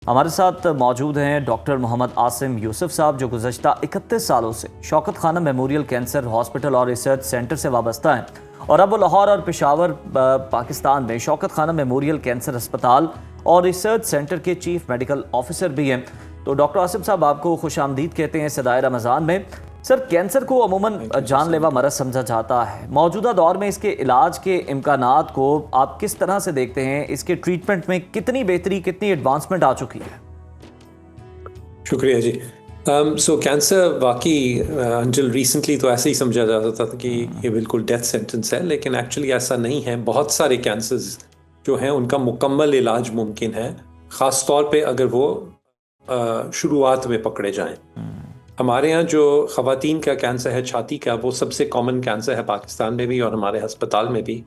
ہمارے ساتھ موجود ہیں ڈاکٹر محمد عاصم یوسف صاحب، جو گزشتہ 31 سالوں سے شوکت خانم میموریل کینسر ہاسپٹل اور ریسرچ سینٹر سے وابستہ ہیں، اور اب وہ لاہور اور پشاور پاکستان میں شوکت خانم میموریل کینسر ہسپتال اور ریسرچ سینٹر کے چیف میڈیکل آفیسر بھی ہیں۔ تو ڈاکٹر عاصم صاحب، آپ کو خوش آمدید کہتے ہیں صدائے رمضان میں۔ سر، کینسر کو عموماً جان لیوا مرض سمجھا جاتا ہے، موجودہ دور میں اس کے علاج کے امکانات کو آپ کس طرح سے دیکھتے ہیں؟ اس کے ٹریٹمنٹ میں کتنی بہتری، کتنی ایڈوانسمنٹ آ چکی ہے؟ شکریہ جی۔ سو کینسر واقعی انٹل ریسنٹلی تو ایسے ہی سمجھا جاتا تھا کہ یہ بالکل ڈیتھ سینٹنس ہے، لیکن ایکچولی ایسا نہیں ہے۔ بہت سارے کینسرز جو ہیں ان کا مکمل علاج ممکن ہے، خاص طور پہ اگر وہ شروعات میں پکڑے جائیں۔ ہمارے ہاں جو خواتین کا کینسر ہے چھاتی کا، وہ سب سے کامن کینسر ہے پاکستان میں بھی اور ہمارے ہسپتال میں بھی،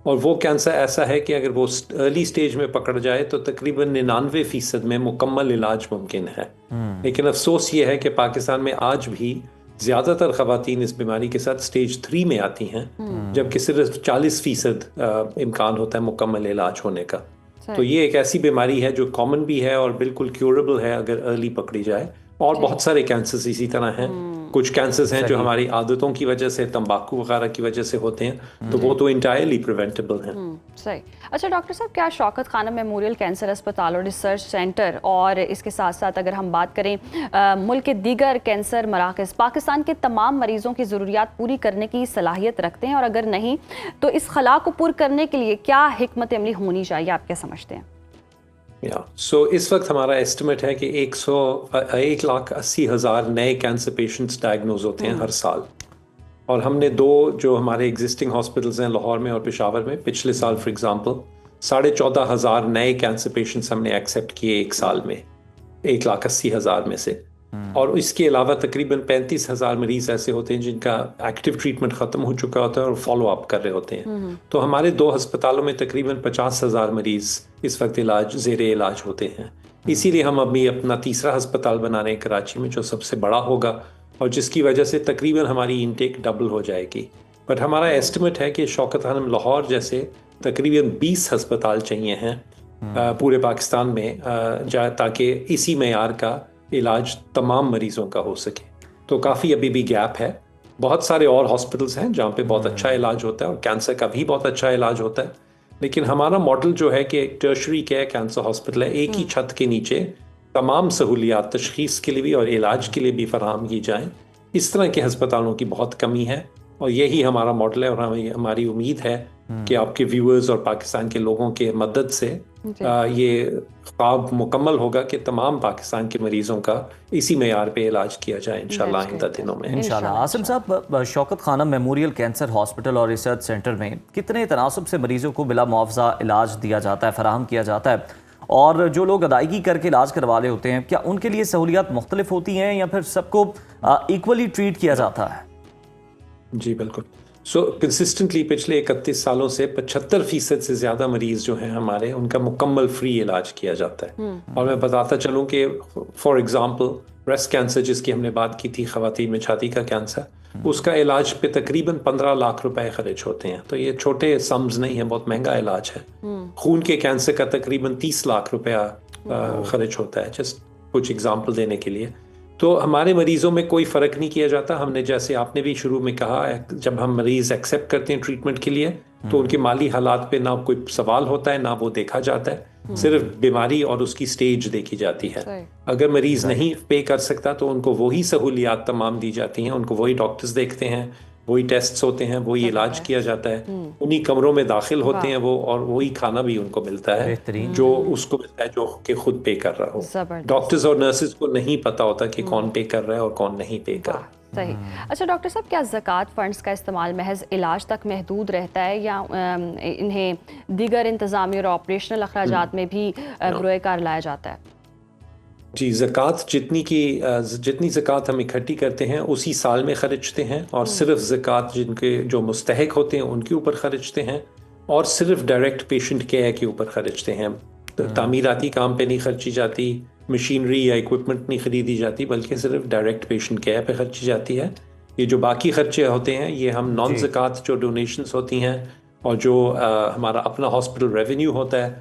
اور وہ کینسر ایسا ہے کہ اگر وہ ارلی سٹیج میں پکڑ جائے تو تقریباً 99% میں مکمل علاج ممکن ہے۔ لیکن افسوس یہ ہے کہ پاکستان میں آج بھی زیادہ تر خواتین اس بیماری کے ساتھ سٹیج 3 میں آتی ہیں، جبکہ صرف 40% امکان ہوتا ہے مکمل علاج ہونے کا۔ تو یہ ایک ایسی بیماری ہے جو کامن بھی ہے اور بالکل کیوریبل ہے اگر ارلی پکڑی جائے۔ اور بہت سارے کینسرز اسی طرح ہیں۔ کچھ کینسرز ہیں جو ہماری عادتوں کی وجہ سے، تمباکو وغیرہ کی وجہ سے ہوتے ہیں، تو وہ تو انٹائرلی پریونٹیبل ہیں۔ صحیح۔ اچھا ڈاکٹر صاحب، کیا شوکت خانم میموریل کینسر ہسپتال اور ریسرچ سینٹر اور اس کے ساتھ ساتھ اگر ہم بات کریں ملک کے دیگر کینسر مراکز پاکستان کے تمام مریضوں کی ضروریات پوری کرنے کی صلاحیت رکھتے ہیں؟ اور اگر نہیں تو اس خلا کو پر کرنے کے لیے کیا حکمت عملی ہونی چاہیے، آپ کیا سمجھتے ہیں؟ سو اس وقت ہمارا ایسٹیمیٹ ہے کہ 1,80,000 نئے کینسر پیشنٹس ڈائگنوز ہوتے ہیں ہر سال، اور ہم نے دو جو ہمارے ایگزسٹنگ ہاسپٹلز ہیں لاہور میں اور پشاور میں، پچھلے سال فار ایگزامپل 14,500 نئے کینسر پیشنٹس ہم نے ایکسیپٹ کیے ایک سال میں، 1,80,000 میں سے۔ اور اس کے علاوہ تقریباً 35,000 مریض ایسے ہوتے ہیں جن کا ایکٹیو ٹریٹمنٹ ختم ہو چکا ہوتا ہے اور فالو اپ کر رہے ہوتے ہیں۔ تو ہمارے 2 ہسپتالوں میں تقریباً 50,000 مریض اس وقت زیر علاج ہوتے ہیں۔ اسی لیے ہم ابھی اپنا تیسرا ہسپتال بنا رہے ہیں کراچی میں، جو سب سے بڑا ہوگا اور جس کی وجہ سے تقریباً ہماری انٹیک ڈبل ہو جائے گی۔ بٹ ہمارا ایسٹیمیٹ ہے کہ شوکت خانم لاہور جیسے تقریباً 20 ہسپتال چاہیے ہیں پورے پاکستان میں، تاکہ اسی معیار کا علاج تمام مریضوں کا ہو سکے۔ تو کافی ابھی بھی گیپ ہے۔ بہت سارے اور ہاسپٹلز ہیں جہاں پہ بہت اچھا علاج ہوتا ہے اور کینسر کا بھی بہت اچھا علاج ہوتا ہے، لیکن ہمارا ماڈل جو ہے کہ ایک ٹرشری کیئر کینسر ہاسپٹل ہے، ایک ہی چھت کے نیچے تمام سہولیات تشخیص کے لیے بھی اور علاج کے لیے بھی فراہم کی جائیں۔ اس طرح کے ہسپتالوں کی بہت کمی ہے، اور یہی ہمارا ماڈل ہے، اور ہماری امید ہے کہ آپ کے ویورز اور پاکستان کے لوگوں کے مدد سے یہ خواب مکمل ہوگا کہ تمام پاکستان کے مریضوں کا اسی معیار پہ علاج کیا جائے انشاءاللہ آئندہ دنوں میں۔ انشاءاللہ۔ عاصم صاحب، شوکت خانم میموریل کینسر ہاسپٹل اور ریسرچ سینٹر میں کتنے تناسب سے مریضوں کو بلا معاوضہ علاج دیا جاتا ہے، فراہم کیا جاتا ہے؟ اور جو لوگ ادائیگی کر کے علاج کروا رہے ہوتے ہیں، کیا ان کے لیے سہولیات مختلف ہوتی ہیں یا پھر سب کو ایکولی ٹریٹ کیا جاتا ہے؟ جی بالکل۔ سو کنسسٹنٹلی پچھلے 31 سالوں سے 75% سے زیادہ مریض جو ہیں ہمارے، ان کا مکمل فری علاج کیا جاتا ہے۔ اور میں بتاتا چلوں کہ فار ایگزامپل بریسٹ کینسر جس کی ہم نے بات کی تھی، خواتین میں چھاتی کا کینسر، اس کا علاج پہ تقریباً 15 لاکھ روپے خرچ ہوتے ہیں۔ تو یہ چھوٹے سمز نہیں ہیں، بہت مہنگا علاج ہے۔ خون کے کینسر کا تقریباً 30 لاکھ روپیہ خرچ ہوتا ہے، جسٹ کچھ ایگزامپل دینے کے لیے۔ تو ہمارے مریضوں میں کوئی فرق نہیں کیا جاتا۔ ہم نے، جیسے آپ نے بھی شروع میں کہا، جب ہم مریض ایکسیپٹ کرتے ہیں ٹریٹمنٹ کے لیے تو ان کے مالی حالات پہ نہ کوئی سوال ہوتا ہے، نہ وہ دیکھا جاتا ہے، صرف بیماری اور اس کی سٹیج دیکھی جاتی ہے۔ اگر مریض نہیں پے کر سکتا تو ان کو وہی سہولیات تمام دی جاتی ہیں، ان کو وہی ڈاکٹرز دیکھتے ہیں، وہی ٹیسٹس ہوتے ہیں، وہی علاج کیا جاتا ہے، انہی کمروں میں داخل ہوتے ہیں وہ، اور وہی کھانا بھی ان کو ملتا ہے جو اس کو ملتا ہے جو کہ خود پے کر رہا ہو۔ ڈاکٹرز اور نرسز کو نہیں پتا ہوتا کہ کون پے کر رہا ہے اور کون نہیں پے کر رہا۔ صحیح۔ اچھا ڈاکٹر صاحب، کیا زکوٰۃ فنڈز کا استعمال محض علاج تک محدود رہتا ہے یا انہیں دیگر انتظامی اور آپریشنل اخراجات میں بھی بروئے کار لایا جاتا ہے؟ جی، زکوٰۃ جتنی زکوٰۃ ہم اکٹھی کرتے ہیں اسی سال میں خرچتے ہیں، اور صرف زکوٰۃ جن کے جو مستحق ہوتے ہیں ان کے اوپر خرچتے ہیں، اور صرف ڈائریکٹ پیشنٹ کیئر کے اوپر خرچتے ہیں۔ تعمیراتی کام پہ نہیں خرچی جاتی، مشینری یا اکوپمنٹ نہیں خریدی جاتی، بلکہ صرف ڈائریکٹ پیشنٹ کیئر پہ خرچی جاتی ہے۔ یہ جو باقی خرچے ہوتے ہیں یہ ہم نان زکوٰۃ جو ڈونیشنز ہوتی ہیں اور جو ہمارا اپنا ہاسپٹل ریونیو ہوتا ہے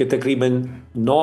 کہ تقریباً 9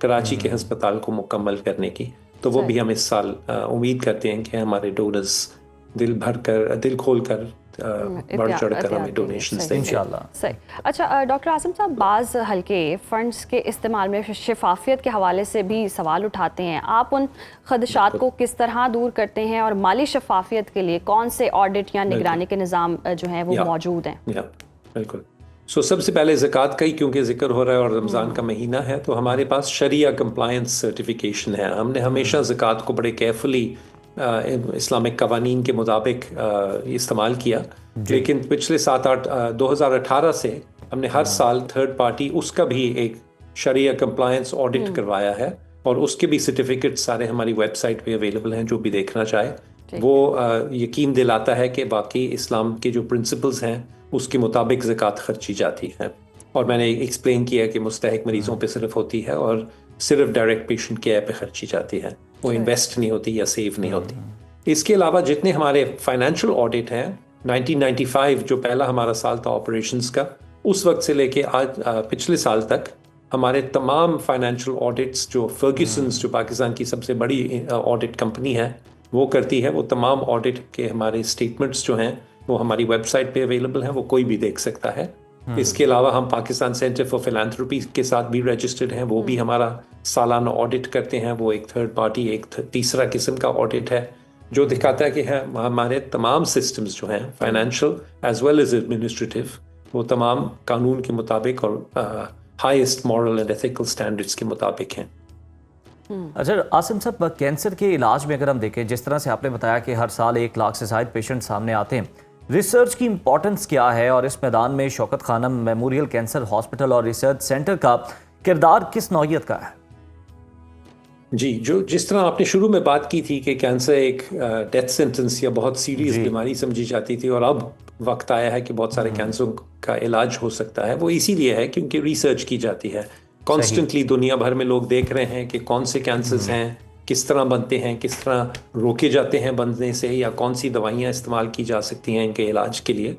کراچی کے ہسپتال کو مکمل کرنے کی. تو وہ بھی ہم اس سال امید کرتے ہیں کہ ہمارے ڈونرز دل کھول کر بڑھ چڑھ کر ہمیں ڈونیشنز دیں گے انشاءاللہ. صحیح. اچھا ڈاکٹر عاصم صاحب، بعض حلقے فنڈز کے استعمال میں شفافیت کے حوالے سے بھی سوال اٹھاتے ہیں. آپ ان خدشات کو کس طرح دور کرتے ہیں اور مالی شفافیت کے لیے کون سے آڈٹ یا نگرانی کے نظام جو ہیں وہ موجود ہیں؟ بالکل. سب سے پہلے زکوٰۃ کا ہی کیونکہ ذکر ہو رہا ہے اور رمضان کا مہینہ ہے، تو ہمارے پاس شریعہ کمپلائنس سرٹیفکیشن ہے. ہم نے ہمیشہ زکوٰۃ کو بڑے کیئرفلی اسلامک قوانین کے مطابق استعمال کیا. لیکن پچھلے 2018 سے ہم نے ہر سال تھرڈ پارٹی اس کا بھی ایک شریعہ کمپلائنس آڈٹ کروایا ہے، اور اس کے بھی سرٹیفکیٹ سارے ہماری ویب سائٹ پہ اویلیبل ہیں. جو بھی دیکھنا چاہے وہ یقین دلاتا ہے کہ باقی اسلام کے جو پرنسپلز ہیں اس کے مطابق زکوٰۃ خرچی جاتی ہے. اور میں نے ایکسپلین کیا کہ مستحق مریضوں پہ صرف ہوتی ہے اور صرف ڈائریکٹ پیشنٹ کیئر پہ خرچی جاتی ہے، وہ انویسٹ نہیں ہوتی یا سیو نہیں ہوتی. اس کے علاوہ جتنے ہمارے فائنینشیل آڈٹ ہیں، 1995 جو پہلا ہمارا سال تھا آپریشنز کا، اس وقت سے لے کے آج پچھلے سال تک ہمارے تمام فائنینشیل آڈٹس جو فرگیوسنز جو پاکستان کی سب سے بڑی آڈٹ کمپنی ہے وہ کرتی ہے، وہ تمام آڈٹ کے ہمارے اسٹیٹمنٹس جو ہیں وہ ہماری ویب سائٹ پہ اویلیبل ہیں، وہ کوئی بھی دیکھ سکتا ہے. اس کے علاوہ ہم پاکستان سینٹر فار فیلانتھروپی کے ساتھ بھی رجسٹرڈ ہیں، وہ بھی ہمارا سالانہ آڈٹ کرتے ہیں. وہ ایک تھرڈ پارٹی ایک تیسرا قسم کا آڈٹ ہے جو دکھاتا ہے کہ ہمارے تمام سسٹمز جو ہیں financial as well as administrative وہ تمام قانون کے مطابق اور highest moral and ethical standards کے مطابق ہیں. اچھا عاصم صاحب، کینسر کے علاج میں اگر ہم دیکھیں، جس طرح سے آپ نے بتایا کہ ہر سال 1 لاکھ سے زائد پیشنٹ سامنے آتے ہیں، ریسرچ کی امپورٹنس کیا ہے اور اس میدان میں شوکت خانم میموریل کینسر ہاسپٹل اور ریسرچ سینٹر کا کردار کس نوعیت کا ہے؟ جی، جس طرح آپ نے شروع میں بات کی تھی کہ کینسر ایک ڈیتھ سینٹنس یا بہت سیریس بیماری سمجھی جاتی تھی، اور اب وقت آیا ہے کہ بہت سارے کینسر کا علاج ہو سکتا ہے. وہ اسی لیے ہے کیونکہ ریسرچ کی جاتی ہے کانسٹنٹلی. دنیا بھر میں لوگ دیکھ رہے ہیں کہ کون سے کینسرز ہیں، کس طرح بنتے ہیں، کس طرح روکے جاتے ہیں بننے سے، یا کون سی دوائیاں استعمال کی جا سکتی ہیں ان کے علاج کے لیے.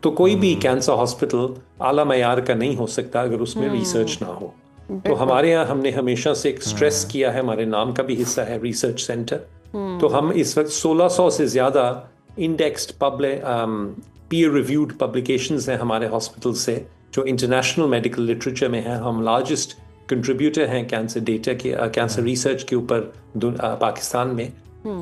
تو کوئی بھی کینسر ہاسپٹل اعلیٰ معیار کا نہیں ہو سکتا اگر اس میں ریسرچ نہ ہو. تو ہمارے یہاں ہم نے ہمیشہ سے ایک سٹریس کیا ہے، ہمارے نام کا بھی حصہ ہے ریسرچ سینٹر. تو ہم اس وقت 1600 سے زیادہ انڈیکسڈ پیئر ریویوڈ پبلیکیشنز ہیں ہمارے ہاسپٹل سے جو انٹرنیشنل میڈیکل لٹریچر میں ہیں. ہم لارجسٹ کنٹریبیوٹر ہیں کینسر ڈیٹا کے، کینسر ریسرچ کے اوپر پاکستان میں.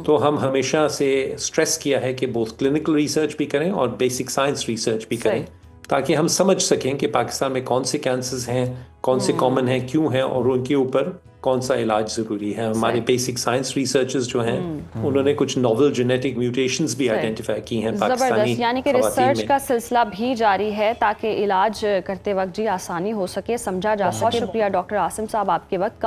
تو ہم ہمیشہ سے سٹریس کیا ہے کہ بہت کلینکل ریسرچ بھی کریں اور بیسک سائنس ریسرچ بھی کریں، تاکہ ہم سمجھ سکیں کہ پاکستان میں کون سے کینسرز ہیں، کون سے کامن ہیں، کیوں ہیں، اور ان کے اوپر کون سا علاج ضروری ہے. ہمارے بیسک سائنس ریسرچرز جو ہیں انہوں نے کچھ نوول جینیٹک میوٹیشنز بھی آئیڈینٹیفائی کی ہیں پاکستانی زبردست. یعنی کہ ریسرچ کا سلسلہ بھی جاری ہے تاکہ علاج کرتے وقت آسانی ہو سکے، سمجھا جا سکے. بہت شکریہ ڈاکٹر عاصم صاحب آپ کے وقت کا.